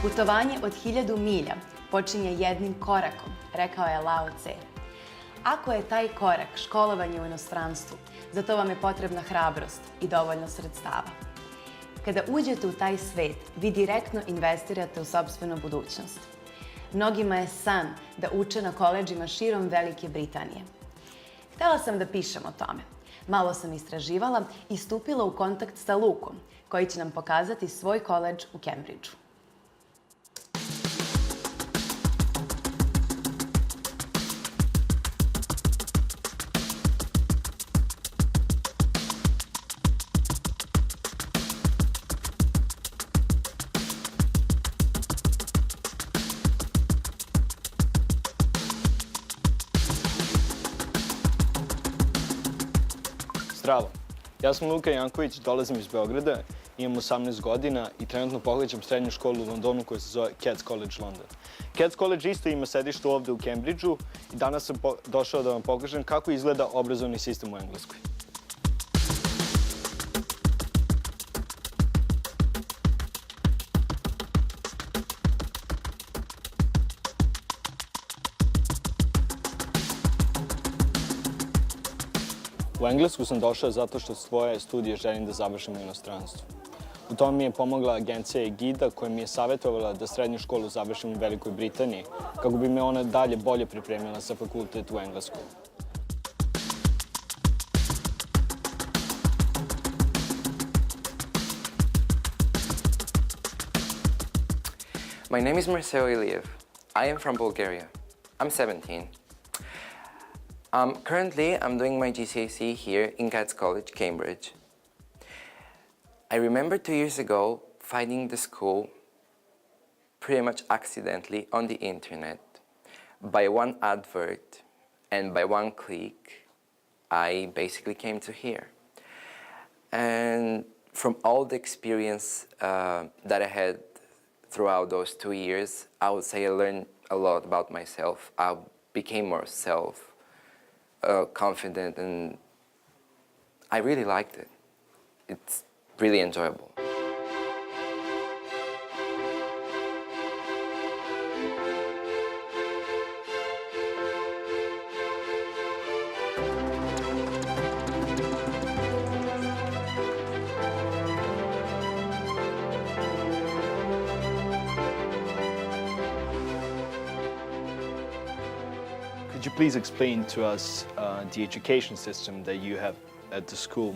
Putovanje od 1000 milja počinje jednim korakom, rekao je Lao Tse. Ako je taj korak školovanje u inostranstvu, za to vam je potrebna hrabrost i dovoljno sredstava. Kada uđete u taj svet, vi direktno investirate u sopstvenu budućnost. Mnogima je san da uče na koledžima širom Velike Britanije. Htela sam da pišem o tome. Malo sam istraživala i stupila u kontakt sa Lukom, koji će nam pokazati svoj koledž u Cambridgeu. Zdravo, ja sam Luka Janković, dolazim iz Beograda, imam 18 godina i trenutno pohađam srednju školu u Londonu koja se zove King's College London. King's College isto ima sedište ovde u Cambridgeu i danas sam došao da vam pokažem kako izgleda obrazovni sistem u Engleskoj. U Englesku sam došao zato što svoje studije želim da završim u inostranstvu. U tome mi je pomogla Agencija Egida koja mi je savjetovala da srednju školu završim u Velikoj Britaniji kako bi me ona dalje bolje pripremila za fakultet u Engleskoj. My name is Marcel Iliev. I am from Bulgaria. I'm 17. Currently, I'm doing my GCSE here in King's College, Cambridge. I remember 2 years ago finding the school pretty much accidentally on the internet. By one advert and by one click, I basically came to here. And from all the experience that I had throughout those 2 years, I would say I learned a lot about myself. I became more confident, and I really liked it. It's really enjoyable. Could you please explain to us the education system that you have at the school?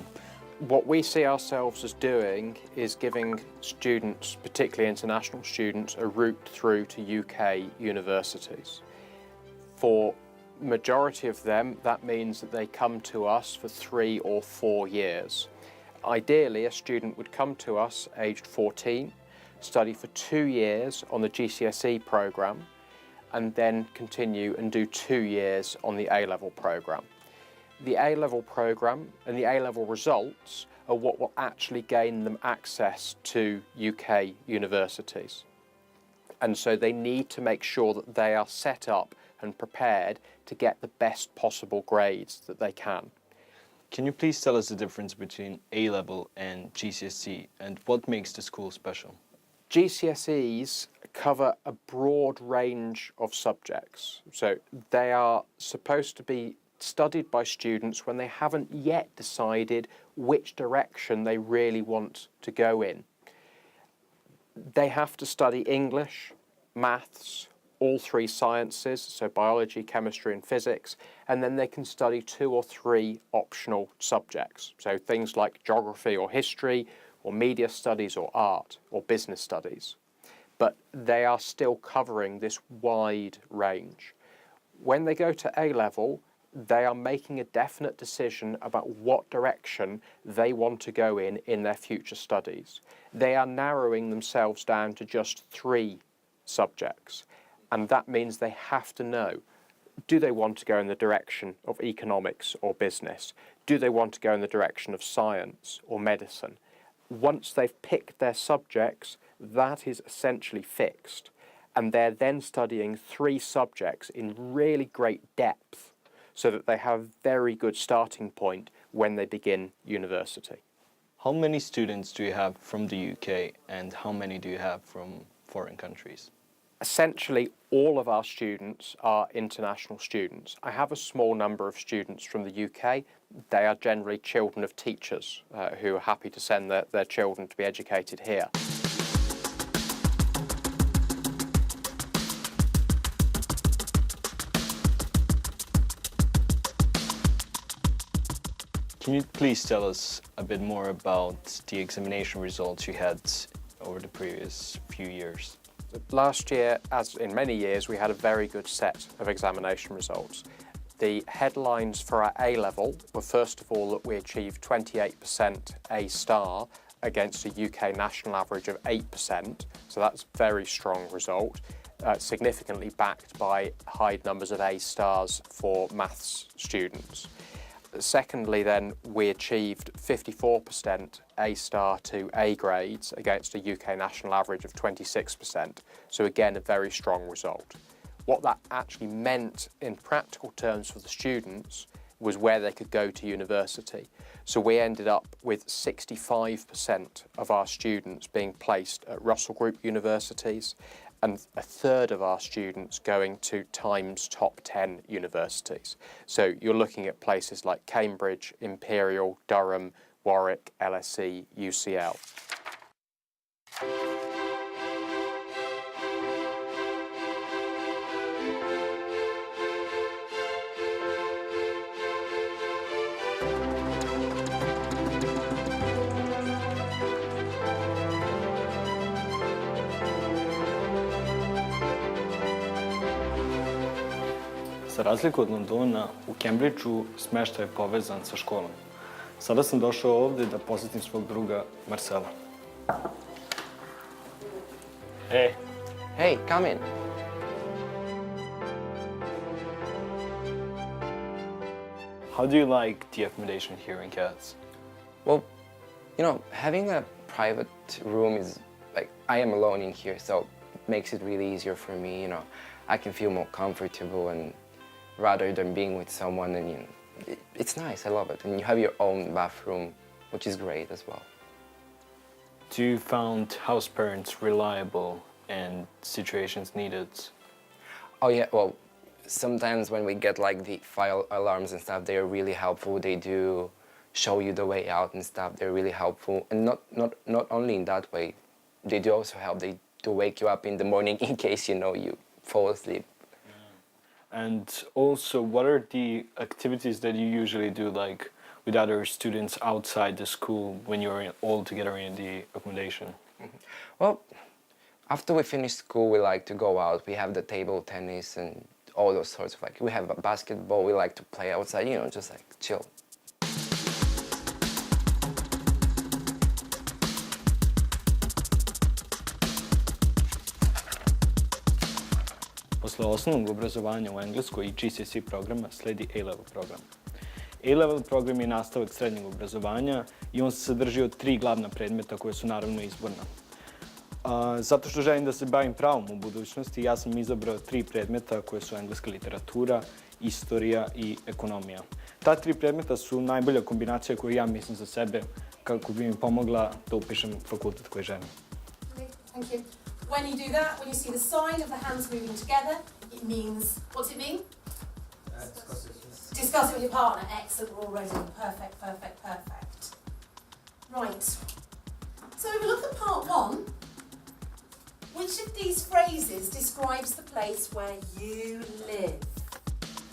What we see ourselves as doing is giving students, particularly international students, a route through to UK universities. For majority of them, that means that they come to us for 3 or 4 years. Ideally, a student would come to us aged 14, study for 2 years on the GCSE programme, and then continue and do 2 years on the A-level programme. The A-level programme and the A-level results are what will actually gain them access to UK universities. And so they need to make sure that they are set up and prepared to get the best possible grades that they can. Can you please tell us the difference between A-level and GCSE and what makes the school special? GCSEs cover a broad range of subjects. So they are supposed to be studied by students when they haven't yet decided which direction they really want to go in. They have to study English, maths, all 3 sciences, so biology, chemistry and physics, and then they can study 2 or 3 optional subjects, so things like geography or history, or media studies or art or business studies. But they are still covering this wide range. When they go to A-level, they are making a definite decision about what direction they want to go in their future studies. They are narrowing themselves down to just 3 subjects, and that means they have to know, do they want to go in the direction of economics or business? Do they want to go in the direction of science or medicine? Once they've picked their subjects, that is essentially fixed, and they're then studying 3 subjects in really great depth so that they have a very good starting point when they begin university. How many students do you have from the UK and how many do you have from foreign countries? Essentially, all of our students are international students. I have a small number of students from the UK. They are generally children of teachers who are happy to send their children to be educated here. Can you please tell us a bit more about the examination results you had over the previous few years? Last year, as in many years, we had a very good set of examination results. The headlines for our A-level were, first of all, that we achieved 28% A-star against a UK national average of 8%, so that's a very strong result, significantly backed by high numbers of A-stars for maths students. Secondly, then, we achieved 54% A-star to A grades against a UK national average of 26%. So again, a very strong result. What that actually meant in practical terms for the students was where they could go to university. So we ended up with 65% of our students being placed at Russell Group universities, and a third of our students going to Times top 10 universities. So you're looking at places like Cambridge, Imperial, Durham, Warwick, LSE, UCL. Za razliku od Londona, u Cambridgeu smeštaj je povezan sa školom. Sada sam došao ovde da posjetim svog druga Marcela. Hey. Hey, come in. How do you like the accommodation here in Cats? Well, you know, having a private room is like, I am alone in here, so it makes it really easier for me, you know. I can feel more comfortable and rather than being with someone, and you know, it's nice, I love it. And you have your own bathroom, which is great as well. Do you find house parents reliable and situations needed? Oh yeah, well, sometimes when we get like the fire alarms and stuff, they are really helpful. They do show you the way out and stuff. They're really helpful. And not only in that way, they do also help. They do wake you up in the morning in case, you know, you fall asleep. And also, what are the activities that you usually do, like with other students outside the school when you're all together in the accommodation? Well, after we finish school, we like to go out. We have the table tennis and all those sorts of, like, we have a basketball. We like to play outside, you know, just like chill. Posle osnovnog obrazovanja u Engleskoj i GCSE programa sledi A-level program. A-level program je nastavak srednjeg obrazovanja i on se sadrži od 3 glavna predmeta koje su naravno izborna. Zato što želim da se bavim pravom u budućnosti, ja sam izabrao 3 predmeta koje su engleska literatura, istorija i ekonomija. Ta 3 predmeta su najbolja kombinacija koju ja mislim za sebe kako bi mi pomogla da upišem fakultet koji želim. Okay, thank you. When you do that, when you see the sign of the hands moving together, it means, what's it mean? Discuss it with your partner. Excellent, we're all ready. Perfect, perfect, perfect. Right. So if we look at part 1, which of these phrases describes the place where you live?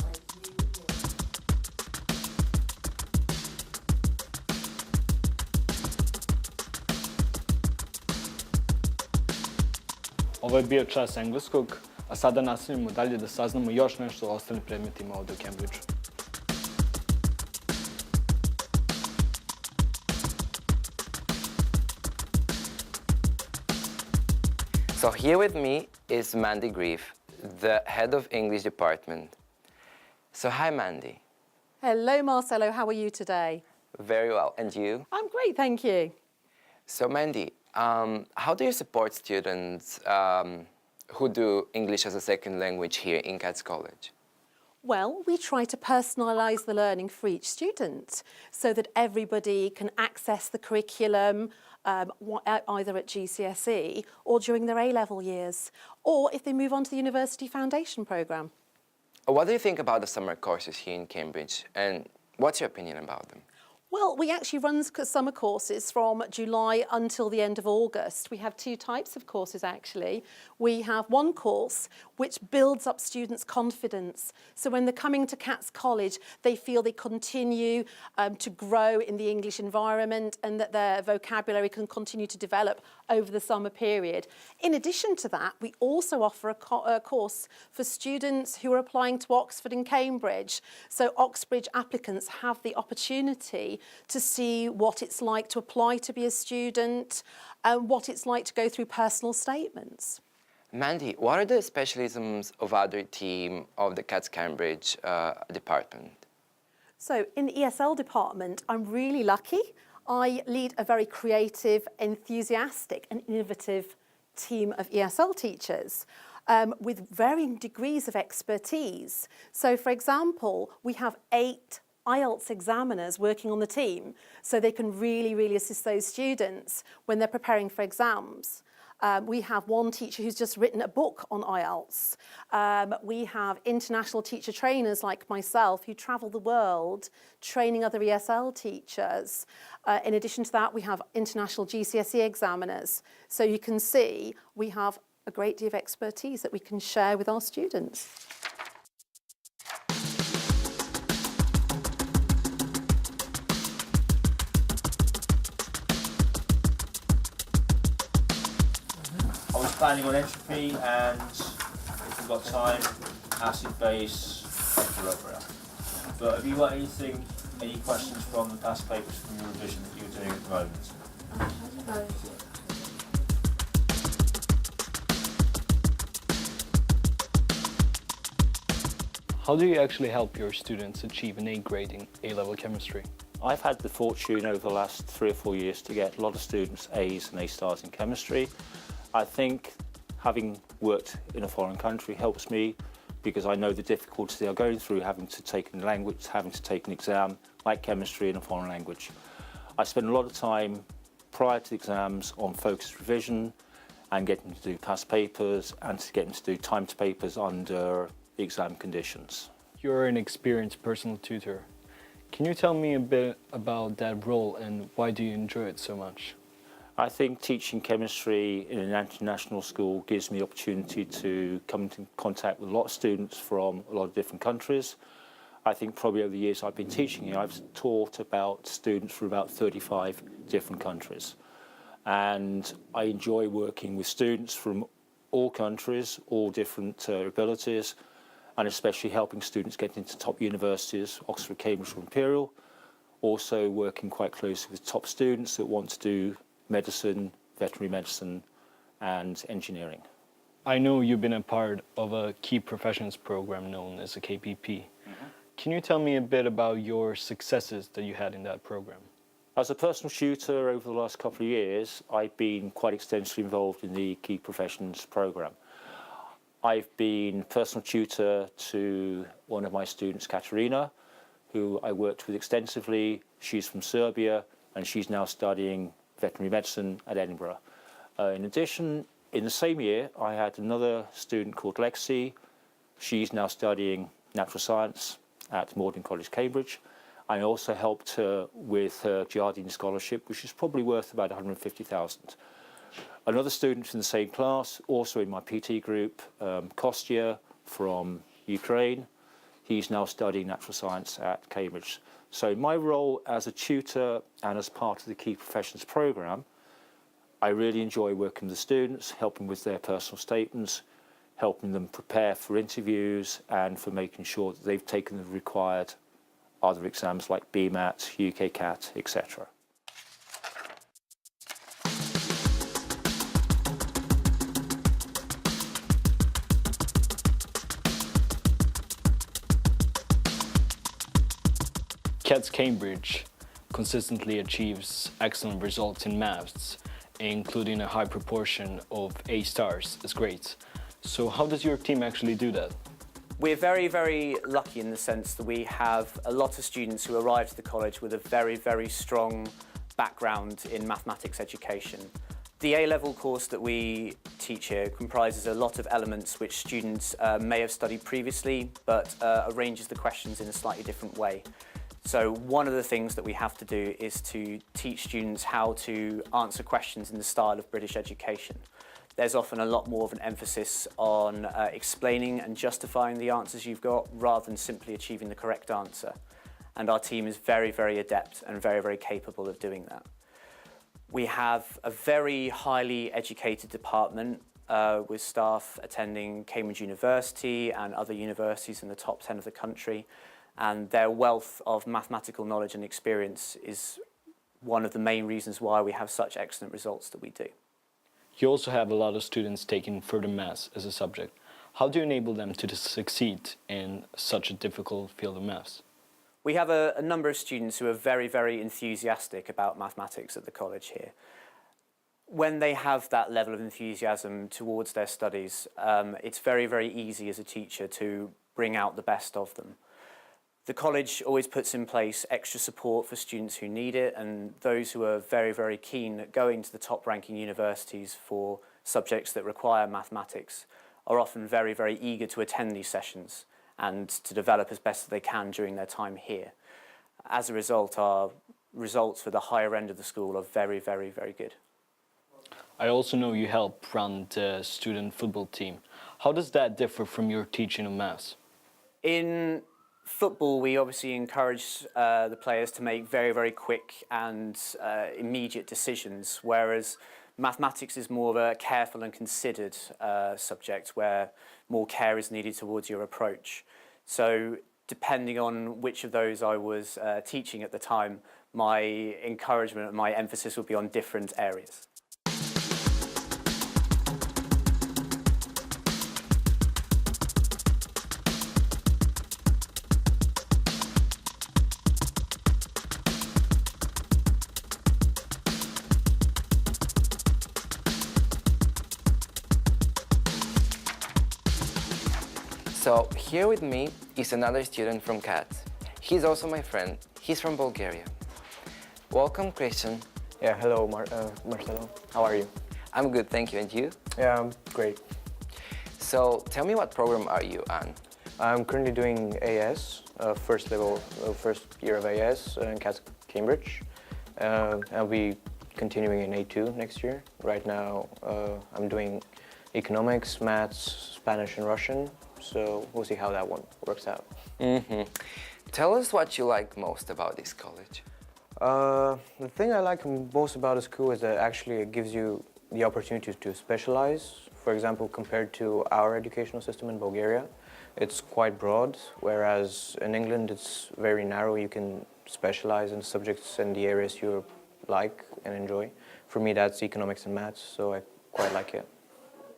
Where you live. Ovo je bio čas engleskog, a sada nastavljamo dalje da saznamo još nešto o ostalim predmetima ovde u Cambridgeu. So here with me is Mandy Grief, the head of English department. So hi, Mandy. Hello, Marcelo. How are you today? Very well. And you? I'm great, thank you. So Mandy, how do you support students who do English as a second language here in Cats College? Well, we try to personalise the learning for each student so that everybody can access the curriculum either at GCSE or during their A-level years, or if they move on to the University Foundation programme. What do you think about the summer courses here in Cambridge, and what's your opinion about them? Well, we actually run summer courses from July until the end of August. We have two types of courses, actually. We have one course which builds up students' confidence. So when they're coming to Cats College, they feel they continue to grow in the English environment and that their vocabulary can continue to develop over the summer period. In addition to that, we also offer a course for students who are applying to Oxford and Cambridge. So Oxbridge applicants have the opportunity to see what it's like to apply to be a student and what it's like to go through personal statements. Mandy, what are the specialisms of other team of the Cats Cambridge department? So in the ESL department, I'm really lucky. I lead a very creative, enthusiastic and innovative team of ESL teachers with varying degrees of expertise. So for example, we have 8 IELTS examiners working on the team, so they can really assist those students when they're preparing for exams. We have one teacher who's just written a book on IELTS. We have international teacher trainers like myself who travel the world training other ESL teachers. In addition to that, we have international GCSE examiners. So you can see we have a great deal of expertise that we can share with our students. Planning on entropy and, if we've got time, acid base, equilibrium. But have you got any questions from the past papers from your revision that you're doing at the moment? How do you actually help your students achieve an A grade in A-level chemistry? I've had the fortune over the last 3 or 4 years to get a lot of students A's and A stars in chemistry. I think having worked in a foreign country helps me because I know the difficulties they are going through having to take a language, having to take an exam like chemistry in a foreign language. I spend a lot of time prior to the exams on focused revision and getting them to do past papers and to get them to do timed papers under the exam conditions. You're an experienced personal tutor. Can you tell me a bit about that role and why do you enjoy it so much? I think teaching chemistry in an international school gives me the opportunity to come into contact with a lot of students from a lot of different countries. I think probably over the years I've been teaching here, I've taught about students from about 35 different countries. And I enjoy working with students from all countries, all different abilities, and especially helping students get into top universities, Oxford, Cambridge or Imperial. Also working quite closely with top students that want to do medicine, veterinary medicine and engineering. I know you've been a part of a key professions program known as a KPP. Can you tell me a bit about your successes that you had in that program? As a personal tutor over the last couple of years, I've been quite extensively involved in the key professions program. I've been personal tutor to one of my students, Katerina, who I worked with extensively. She's from Serbia and she's now studying veterinary medicine at Edinburgh. In addition, in the same year, I had another student called Lexi. She's now studying natural science at Magdalen College, Cambridge. I also helped her with her Jardine scholarship, which is probably worth about 150,000. Another student in the same class, also in my PT group, Kostya from Ukraine. He's now studying natural science at Cambridge. So my role as a tutor and as part of the Key Professions programme, I really enjoy working with the students, helping with their personal statements, helping them prepare for interviews and for making sure that they've taken the required other exams like BMAT, UKCAT, etc. Cats Cambridge consistently achieves excellent results in maths, including a high proportion of A stars as grades. So how does your team actually do that? We're very, very lucky in the sense that we have a lot of students who arrive to the college with a very, very strong background in mathematics education. The A-level course that we teach here comprises a lot of elements which students may have studied previously, but arranges the questions in a slightly different way. So one of the things that we have to do is to teach students how to answer questions in the style of British education. There's often a lot more of an emphasis on explaining and justifying the answers you've got rather than simply achieving the correct answer. And our team is very, very adept and very, very capable of doing that. We have a very highly educated department with staff attending Cambridge University and other universities in the top 10 of the country. And their wealth of mathematical knowledge and experience is one of the main reasons why we have such excellent results that we do. You also have a lot of students taking further maths as a subject. How do you enable them to succeed in such a difficult field of maths? We have a number of students who are very, very enthusiastic about mathematics at the college here. When they have that level of enthusiasm towards their studies, it's very, very easy as a teacher to bring out the best of them. The college always puts in place extra support for students who need it, and those who are very, very keen at going to the top-ranking universities for subjects that require mathematics are often very, very eager to attend these sessions and to develop as best as they can during their time here. As a result, our results for the higher end of the school are very, very, very good. I also know you help run the student football team. How does that differ from your teaching of maths? In football, we obviously encourage the players to make very, very quick and immediate decisions, whereas mathematics is more of a careful and considered subject where more care is needed towards your approach. So depending on which of those I was teaching at the time, my encouragement and my emphasis would be on different areas. So here with me is another student from CATS. He's also my friend. He's from Bulgaria. Welcome, Christian. Yeah, hello, Marcelo. How are you? I'm good, thank you. And you? Yeah, I'm great. So tell me, what program are you on? I'm currently doing AS, first year of AS in CATS Cambridge. I'll be continuing in A2 next year. Right now, I'm doing economics, maths, Spanish, and Russian. So we'll see how that one works out. Mm-hmm. Tell us what you like most about this college. The thing I like most about the school is that actually it gives you the opportunity to specialize. For example, compared to our educational system in Bulgaria, it's quite broad, whereas in England it's very narrow. You can specialize in subjects and the areas you like and enjoy. For me, that's economics and maths, so I quite like it.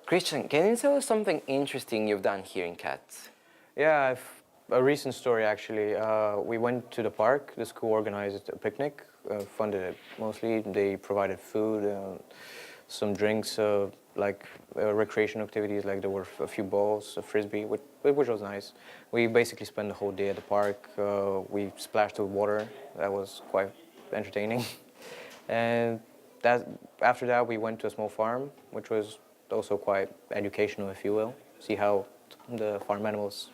Christian, can you tell us something interesting you've done here in CATS? Yeah, a recent story actually. We went to the park. The school organized a picnic, funded it mostly. They provided food, some drinks, recreation activities, like there were a few balls, a frisbee, which was nice. We basically spent the whole day at the park. We splashed with water. That was quite entertaining. And after that, we went to a small farm, which was also quite educational, if you will. See how the farm animals.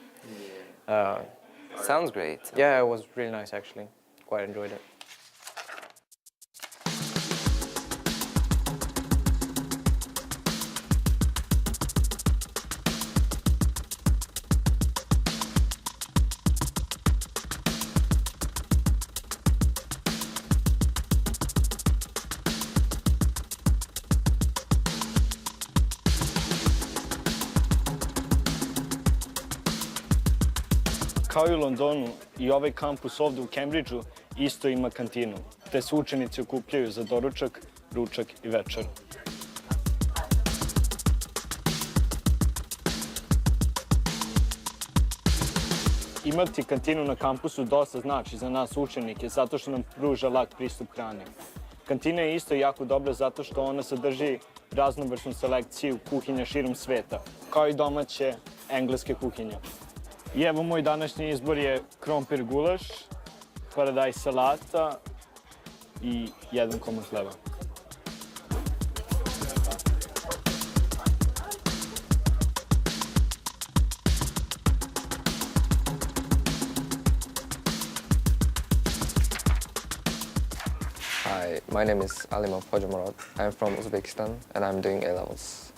Sounds great. Yeah, it was really nice actually. Quite enjoyed it. Kao i u Londonu, i ovaj kampus ovde u Cambridgeu isto ima kantinu, te se učenici okupljaju za doručak, ručak i večer. Imati kantinu na kampusu dosta znači za nas učenike, zato što nam pruža lak pristup hrani. Kantina je isto jako dobra zato što ona sadrži raznovrsnu selekciju kuhinja širom sveta, kao i domaće engleske kuhinje. I evo moj današnji izbor je krompir gulaš, paradajz salata i jedan komad hleba. Hi, my name is Alima Pojamarot. I'm from Uzbekistan and I'm doing A-levels.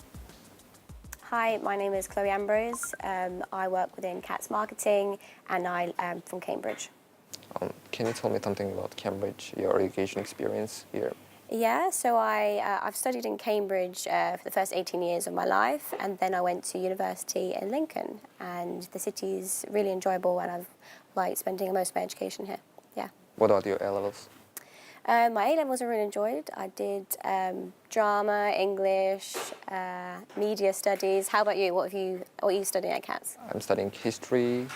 Hi, my name is Chloe Ambrose. I work within CATS marketing and I am from Cambridge. Can you tell me something about Cambridge, your education experience here? Yeah, so I've studied in Cambridge for the first 18 years of my life, and then I went to university in Lincoln, and the city's really enjoyable and I've liked spending most of my education here. Yeah. What about your A-levels? My A-levels I really enjoyed. I did drama, English, media studies. How about you? What are you studying at CATS? I'm studying history,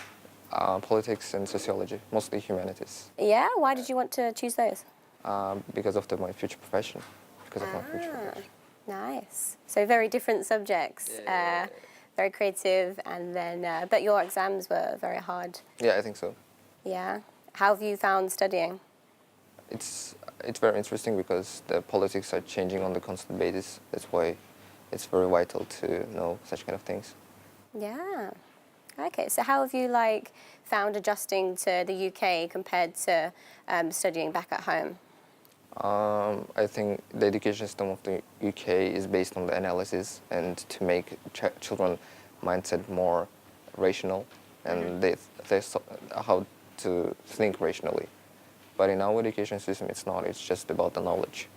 politics and sociology, mostly humanities. Yeah? Why did you want to choose those? Because of my future profession. Nice. So very different subjects. Very creative, and then but your exams were very hard. Yeah, I think so. Yeah. How have you found studying? It's very interesting because the politics are changing on the constant basis. That's why it's very vital to know such kind of things. Yeah. Okay. So how have you found adjusting to the UK compared to studying back at home? I think the education system of the UK is based on the analysis and to make children mindset more rational, and they how to think rationally. But in our education system, it's not. It's just about the knowledge.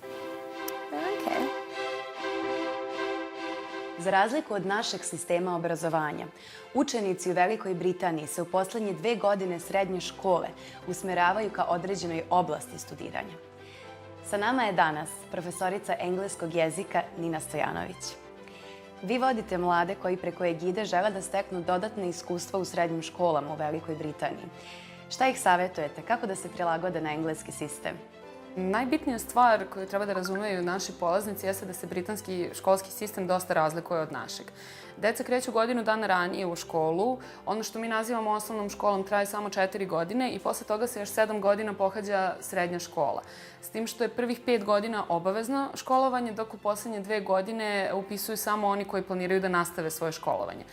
Okay. Za razliku od našeg sistema obrazovanja, učenici u Velikoj Britaniji se u poslednje 2 godine srednje škole usmeravaju ka određenoj oblasti studiranja. Sa nama je danas profesorica engleskog jezika Nina Stojanović. Vi vodite mlade koji preko Egide žele da steknu dodatne iskustva u srednjim školama u Velikoj Britaniji. Šta ih savjetujete? Kako da se prilagode na engleski sistem? Najbitnija stvar koju treba da razumeju naši polaznici jeste da se britanski školski sistem dosta razlikuje od našeg. Deca kreću godinu dana ranije u školu. Ono što mi nazivamo osnovnom školom traje samo 4 godine i posle toga se još 7 godina pohađa srednja škola. S tim što je prvih 5 godina obavezno školovanje, dok u poslednje 2 godine upisuju samo oni koji planiraju da nastave svoje školovanje.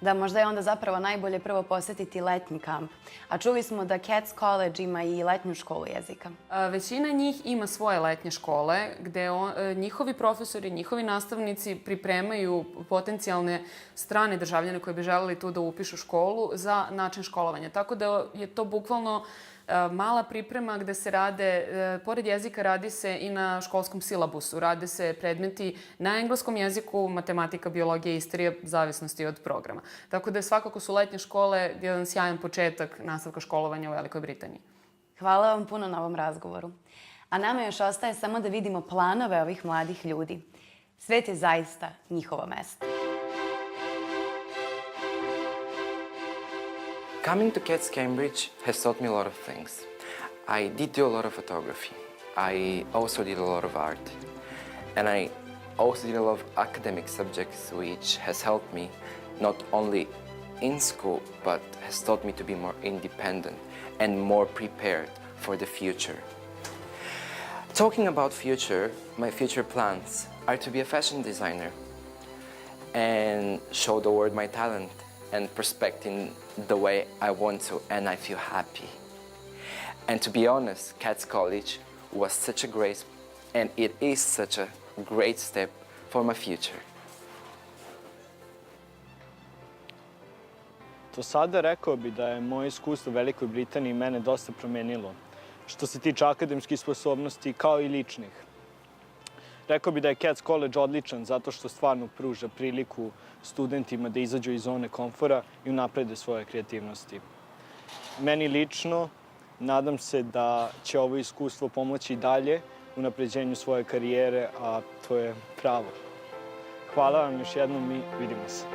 Da, možda je onda zapravo najbolje prvo posetiti letnji kamp. A čuli smo da CATS College ima i letnju školu jezika. Većina njih ima svoje letnje škole gde njihovi profesori, njihovi nastavnici pripremaju potencijalne strane državljane koji bi želeli tu da upišu školu za način školovanja. Tako da je to bukvalno mala priprema gde se rade, pored jezika radi se i na školskom silabusu. Rade se predmeti na engleskom jeziku, matematika, biologija, istorija, zavisnosti od programa. Tako da svakako su letnje škole jedan sjajan početak nastavka školovanja u Velikoj Britaniji. Hvala vam puno na ovom razgovoru. A nama još ostaje samo da vidimo planove ovih mladih ljudi. Svet je zaista njihovo mesto. Coming to CATS Cambridge has taught me a lot of things. I did do a lot of photography. I also did a lot of art. And I also did a lot of academic subjects, which has helped me not only in school, but has taught me to be more independent and more prepared for the future. Talking about future, my future plans are to be a fashion designer and show the world my talent and perspective in the way I want to, and I feel happy. And to be honest, CATS College was such a great, and it is such a great step for my future. Do sada rekao bi da je moje iskustvo u Velikoj Britaniji mene dosta promenilo, što se tiče akademskih sposobnosti kao i ličnih. Rekao bi da je CATS College odličan zato što stvarno pruža priliku studentima da izađu iz zone komfora i unaprede svoje kreativnosti. Meni lično, nadam se da će ovo iskustvo pomoći dalje u unapređenju svoje karijere, a to je pravo. Hvala vam još jednom i vidimo se.